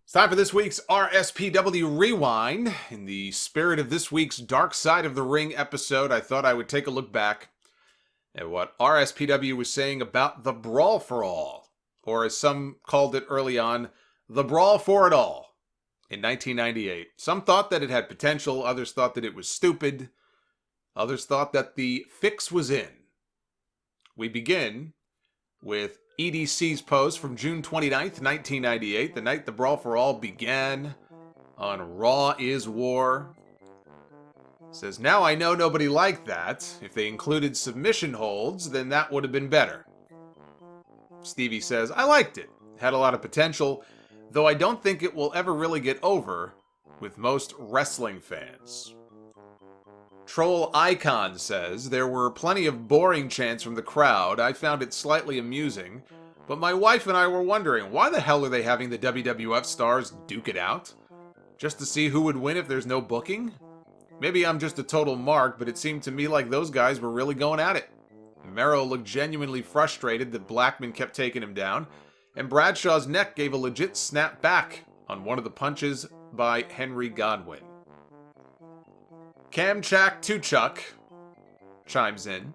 It's time for this week's RSPW Rewind. In the spirit of this week's Dark Side of the Ring episode, I thought I would take a look back at what RSPW was saying about the Brawl For All, or as some called it early on, the Brawl For It All, in 1998. Some thought that it had potential, others thought that it was stupid, others thought that the fix was in. We begin with EDCs Post from June 29th, 1998, the night the Brawl For All began on Raw is War. It says, now I know nobody liked that. If they included submission holds, then that would have been better. Stevie says, I liked it. It had a lot of potential, though I don't think it will ever really get over with most wrestling fans. Troll Icon says, there were plenty of boring chants from the crowd. I found it slightly amusing, but my wife and I were wondering, why the hell are they having the WWF stars duke it out? Just to see who would win if there's no booking? Maybe I'm just a total mark, but it seemed to me like those guys were really going at it. Mero looked genuinely frustrated that Blackman kept taking him down, and Bradshaw's neck gave a legit snap back on one of the punches by Henry Godwin. Kamchak Tuchuk chimes in.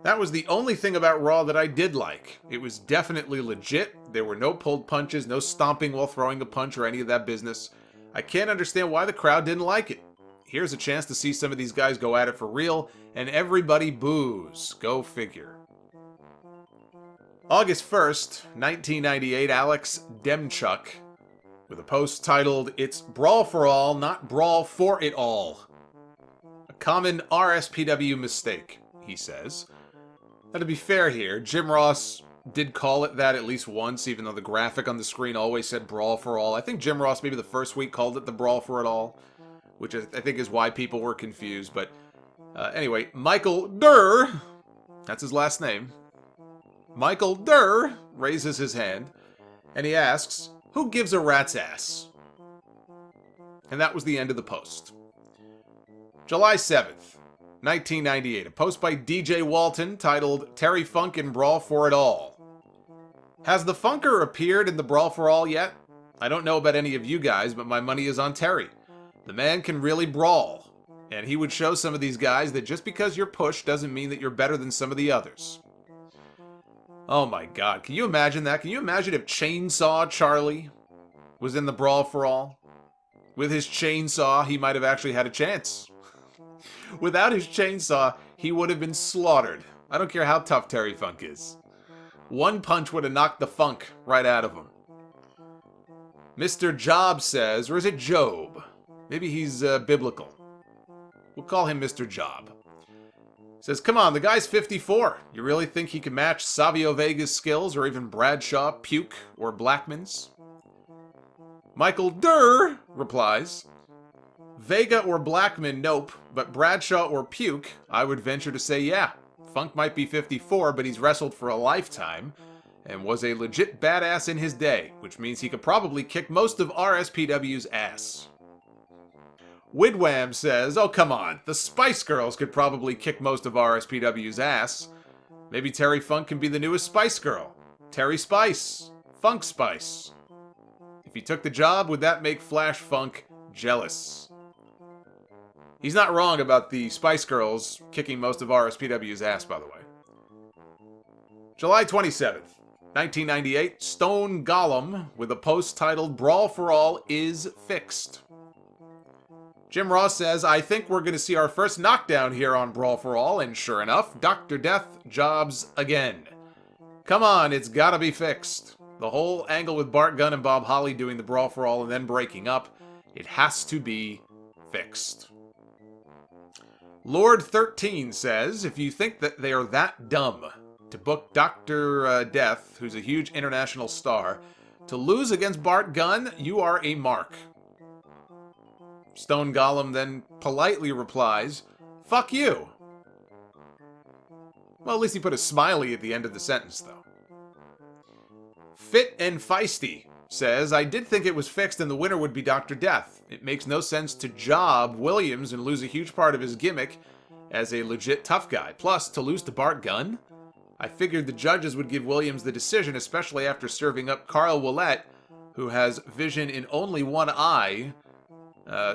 That was the only thing about Raw that I did like. It was definitely legit. There were no pulled punches, no stomping while throwing a punch or any of that business. I can't understand why the crowd didn't like it. Here's a chance to see some of these guys go at it for real, and everybody boos. Go figure. August 1st, 1998, Alex Demchuk, with a post titled, It's Brawl For All, not Brawl For It All. A common RSPW mistake, he says. Now, to be fair here, Jim Ross did call it that at least once, even though the graphic on the screen always said Brawl For All. I think Jim Ross maybe the first week called it the Brawl For It All, which I think is why people were confused. But anyway, Michael Durr, that's his last name, Michael Durr raises his hand, and he asks, who gives a rat's ass? And that was the end of the post. July 7th, 1998, a post by DJ Walton titled, Terry Funk in Brawl For It All. Has the Funker appeared in the Brawl For All yet? I don't know about any of you guys, but my money is on Terry. The man can really brawl, and he would show some of these guys that just because you're pushed doesn't mean that you're better than some of the others. Oh my god, can you imagine that? Can you imagine if Chainsaw Charlie was in the Brawl For All? With his chainsaw, he might have actually had a chance. Without his chainsaw, he would have been slaughtered. I don't care how tough Terry Funk is. One punch would have knocked the funk right out of him. Mr. Job says, or is it Job? Maybe he's biblical. We'll call him Mr. Job. Says, come on, the guy's 54. You really think he can match Savio Vega's skills or even Bradshaw, Puke, or Blackman's? Michael Durr replies, Vega or Blackman, nope, but Bradshaw or Puke, I would venture to say yeah. Funk might be 54, but he's wrestled for a lifetime and was a legit badass in his day, which means he could probably kick most of RSPW's ass. Widwam says, oh come on, the Spice Girls could probably kick most of RSPW's ass. Maybe Terry Funk can be the newest Spice Girl. Terry Spice. Funk Spice. If he took the job, would that make Flash Funk jealous? He's not wrong about the Spice Girls kicking most of RSPW's ass, by the way. July 27th, 1998, Stone Golem with a post titled Brawl For All is Fixed. Jim Ross says, I think we're going to see our first knockdown here on Brawl For All, and sure enough, Dr. Death jobs again. Come on, it's gotta be fixed. The whole angle with Bart Gunn and Bob Holly doing the Brawl For All and then breaking up, it has to be fixed. Lord 13 says, if you think that they are that dumb to book Dr. Death, who's a huge international star, to lose against Bart Gunn, you are a mark. Stone Golem then politely replies, fuck you. Well, at least he put a smiley at the end of the sentence, though. Fit and Feisty says, I did think it was fixed and the winner would be Dr. Death. It makes no sense to job Williams and lose a huge part of his gimmick as a legit tough guy. Plus, to lose to Bart Gunn? I figured the judges would give Williams the decision, especially after serving up Carl Willett, who has vision in only one eye,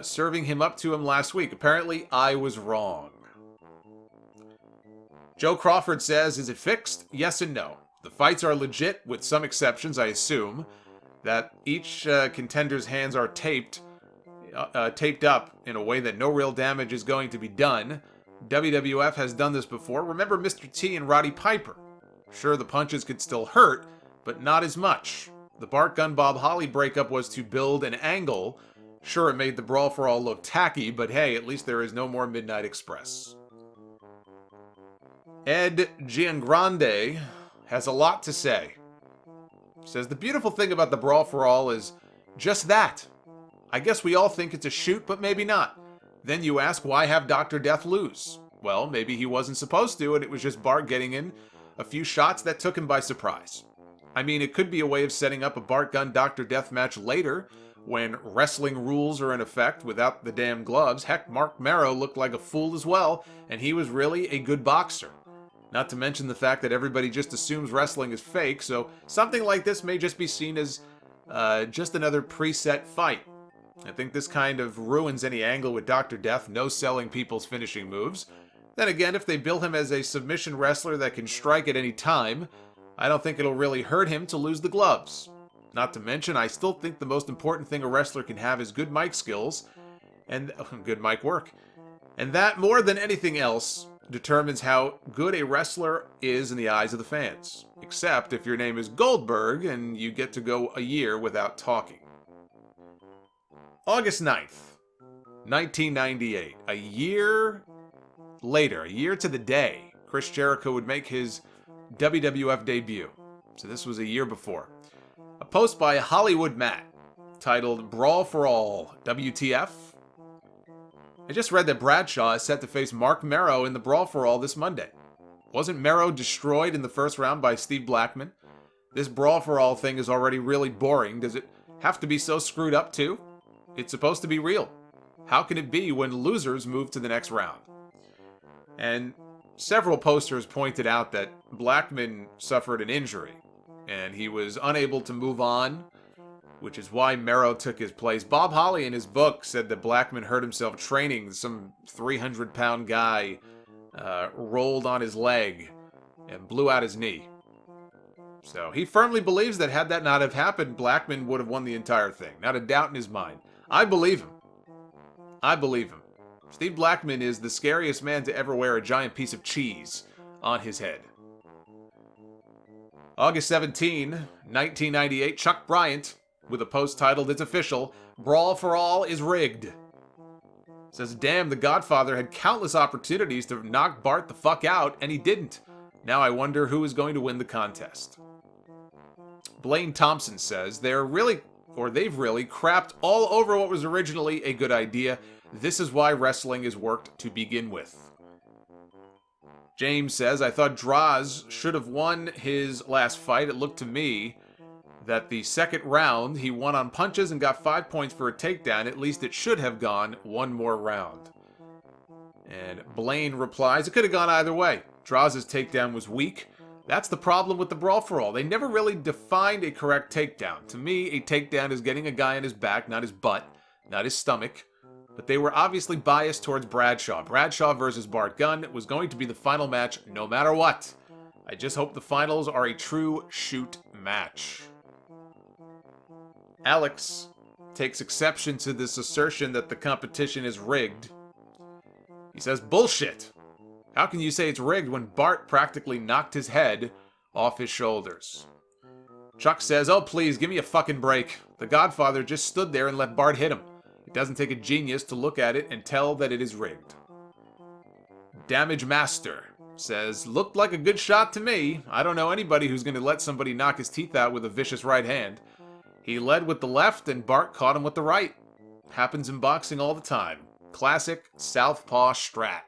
serving him up to him last week. Apparently, I was wrong. Joe Crawford says, is it fixed? Yes and no. The fights are legit, with some exceptions, I assume, that each contender's hands are taped up in a way that no real damage is going to be done. WWF has done this before. Remember Mr. T and Roddy Piper. Sure, the punches could still hurt, but not as much. The Bart Gunn Bob Holly breakup was to build an angle. Sure, it made the Brawl For All look tacky, but hey, at least there is no more Midnight Express. Ed Giangrande has a lot to say. He says, the beautiful thing about the Brawl For All is just that. I guess we all think it's a shoot, but maybe not. Then you ask, why have Dr. Death lose? Well, maybe he wasn't supposed to, and it was just Bart getting in a few shots that took him by surprise. I mean, it could be a way of setting up a Bart Gunn Dr. Death match later, when wrestling rules are in effect without the damn gloves. Heck, Mark Marrow looked like a fool as well, and he was really a good boxer. Not to mention the fact that everybody just assumes wrestling is fake, so something like this may just be seen as just another preset fight. I think this kind of ruins any angle with Dr. Death, no selling people's finishing moves. Then again, if they bill him as a submission wrestler that can strike at any time, I don't think it'll really hurt him to lose the gloves. Not to mention, I still think the most important thing a wrestler can have is good mic skills and good mic work. And that, more than anything else, determines how good a wrestler is in the eyes of the fans. Except if your name is Goldberg and you get to go a year without talking. August 9th, 1998. A year later, a year to the day, Chris Jericho would make his WWF debut. So this was a year before. A post by Hollywood Matt, titled Brawl For All, WTF? I just read that Bradshaw is set to face Mark Marrow in the Brawl For All this Monday. Wasn't Marrow destroyed in the first round by Steve Blackman? This Brawl For All thing is already really boring. Does it have to be so screwed up too? It's supposed to be real. How can it be when losers move to the next round? And several posters pointed out that Blackman suffered an injury, and he was unable to move on, which is why Marrow took his place. Bob Holly in his book said that Blackman hurt himself training. Some 300-pound guy rolled on his leg and blew out his knee. So he firmly believes that had that not have happened, Blackman would have won the entire thing. Not a doubt in his mind. I believe him. I believe him. Steve Blackman is the scariest man to ever wear a giant piece of cheese on his head. August 17, 1998, Chuck Bryant, with a post titled, It's Official, Brawl For All is rigged. Says, damn, the Godfather had countless opportunities to knock Bart the fuck out, and he didn't. Now I wonder who is going to win the contest. Blaine Thompson says, they've really crapped all over what was originally a good idea. This is why wrestling is worked to begin with. James says, I thought Droz should have won his last fight. It looked to me that the second round he won on punches and got 5 points for a takedown. At least it should have gone one more round. And Blaine replies, it could have gone either way. Droz's takedown was weak. That's the problem with the Brawl For All. They never really defined a correct takedown. To me, a takedown is getting a guy on his back, not his butt, not his stomach. But they were obviously biased towards Bradshaw. Bradshaw versus Bart Gunn was going to be the final match no matter what. I just hope the finals are a true shoot match. Alex takes exception to this assertion that the competition is rigged. He says, bullshit. How can you say it's rigged when Bart practically knocked his head off his shoulders? Chuck says, oh please, give me a fucking break. The Godfather just stood there and let Bart hit him. It doesn't take a genius to look at it and tell that it is rigged. Damage Master says, looked like a good shot to me. I don't know anybody who's going to let somebody knock his teeth out with a vicious right hand. He led with the left and Bart caught him with the right. Happens in boxing all the time. Classic southpaw strat.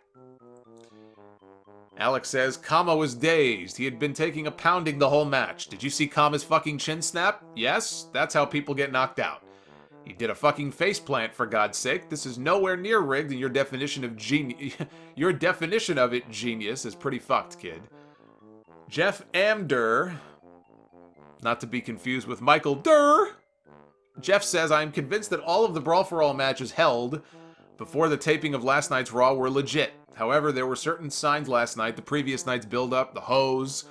Alex says, Kama was dazed. He had been taking a pounding the whole match. Did you see Kama's fucking chin snap? Yes, that's how people get knocked out. He did a fucking faceplant, for God's sake. This is nowhere near rigged, and your definition of your definition of it, genius, is pretty fucked, kid. Jeff Amdur, not to be confused with Michael Durr, Jeff says, I am convinced that all of the Brawl For All matches held before the taping of last night's Raw were legit. However, there were certain signs last night, the previous night's build-up, the hose.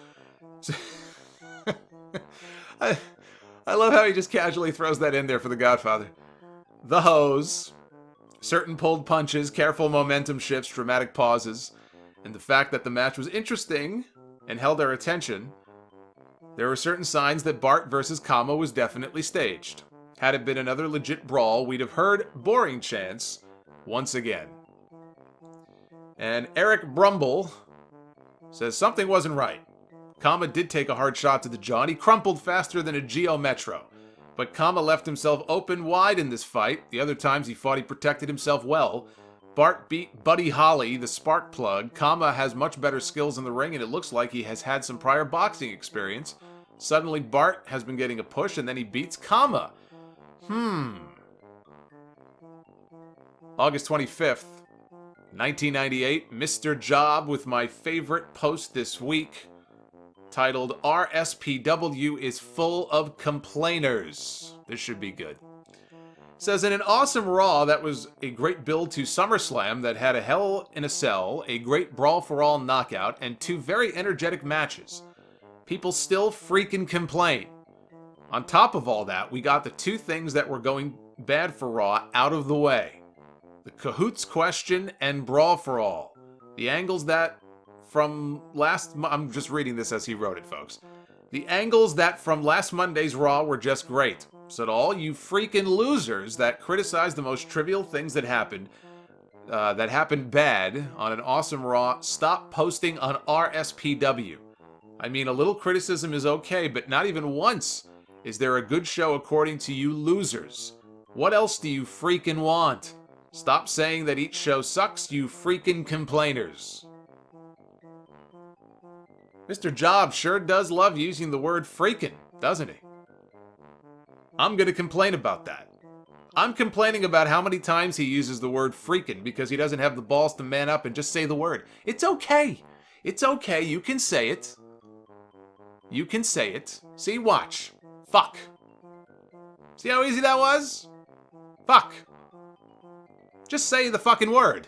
I love how he just casually throws that in there for The Godfather. The hose, certain pulled punches, careful momentum shifts, dramatic pauses, and the fact that the match was interesting and held our attention. There were certain signs that Bart versus Kama was definitely staged. Had it been another legit brawl, we'd have heard boring chants once again. And Eric Brumble says something wasn't right. Kama did take a hard shot to the jaw, and he crumpled faster than a Geo Metro. But Kama left himself open wide in this fight. The other times he fought, he protected himself well. Bart beat Buddy Holly, the spark plug. Kama has much better skills in the ring, and it looks like he has had some prior boxing experience. Suddenly, Bart has been getting a push, and then he beats Kama. August 25th, 1998, Mr. Job with my favorite post this week, titled RSPW is full of complainers. This should be good. Says, in an awesome Raw that was a great build to SummerSlam that had a Hell in a Cell, a great Brawl For All knockout, and two very energetic matches, people still freaking complain. On top of all that, we got the two things that were going bad for Raw out of the way. The Cahoots question and Brawl For All. The angles that from I'm just reading this as he wrote it, folks. The angles that from last Monday's Raw were just great. So to all you freaking losers that criticize the most trivial things that happened bad on an awesome Raw, stop posting on RSPW. I mean, a little criticism is okay, but not even once is there a good show according to you losers. What else do you freaking want? Stop saying that each show sucks, you freaking complainers. Mr. Job sure does love using the word freaking, doesn't he? I'm going to complain about that. I'm complaining about how many times he uses the word freaking because he doesn't have the balls to man up and just say the word. It's okay. It's okay. You can say it. You can say it. See, watch. Fuck. See how easy that was? Fuck. Just say the fucking word.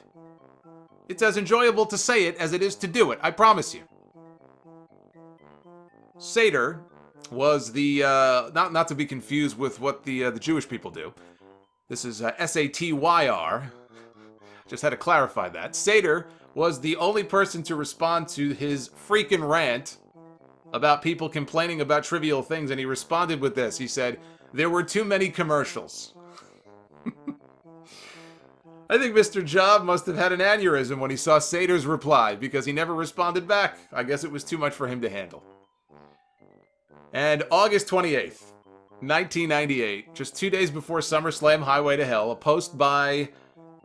It's as enjoyable to say it as it is to do it. I promise you. Seder was the, not to be confused with what the Jewish people do. This is S-A-T-Y-R. Just had to clarify that. Seder was the only person to respond to his freaking rant about people complaining about trivial things, and he responded with this. He said, there were too many commercials. I think Mr. Job must have had an aneurysm when he saw Seder's reply, because he never responded back. I guess it was too much for him to handle. And August 28th, 1998, just 2 days before SummerSlam Highway to Hell, a post by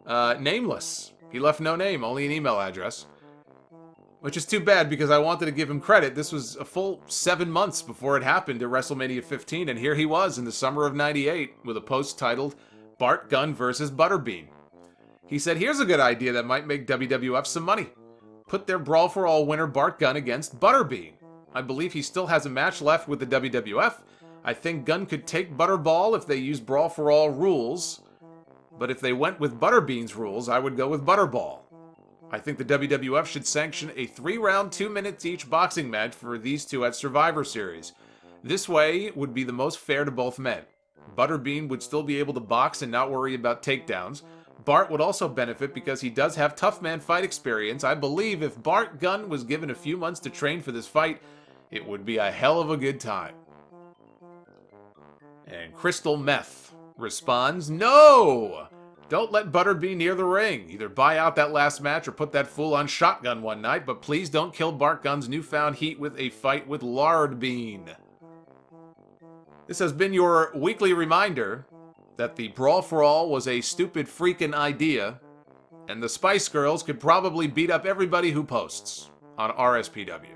Nameless. He left no name, only an email address. Which is too bad because I wanted to give him credit. This was a full 7 months before it happened at WrestleMania 15, and here he was in the summer of 98 with a post titled Bart Gunn vs. Butterbean. He said, here's a good idea that might make WWF some money. Put their Brawl For All winner Bart Gunn against Butterbean. I believe he still has a match left with the WWF. I think Gunn could take Butterball if they use Brawl For All rules. But if they went with Butterbean's rules, I would go with Butterball. I think the WWF should sanction a 3-round, 2 minutes each boxing match for these two at Survivor Series. This way would be the most fair to both men. Butterbean would still be able to box and not worry about takedowns. Bart would also benefit because he does have tough man fight experience. I believe if Bart Gunn was given a few months to train for this fight, it would be a hell of a good time. And Crystal Meth responds, no! Don't let Butter be near the ring. Either buy out that last match or put that fool on shotgun one night, but please don't kill Bart Gunn's newfound heat with a fight with Lard Bean. This has been your weekly reminder that the Brawl For All was a stupid freaking idea, and the Spice Girls could probably beat up everybody who posts on RSPW.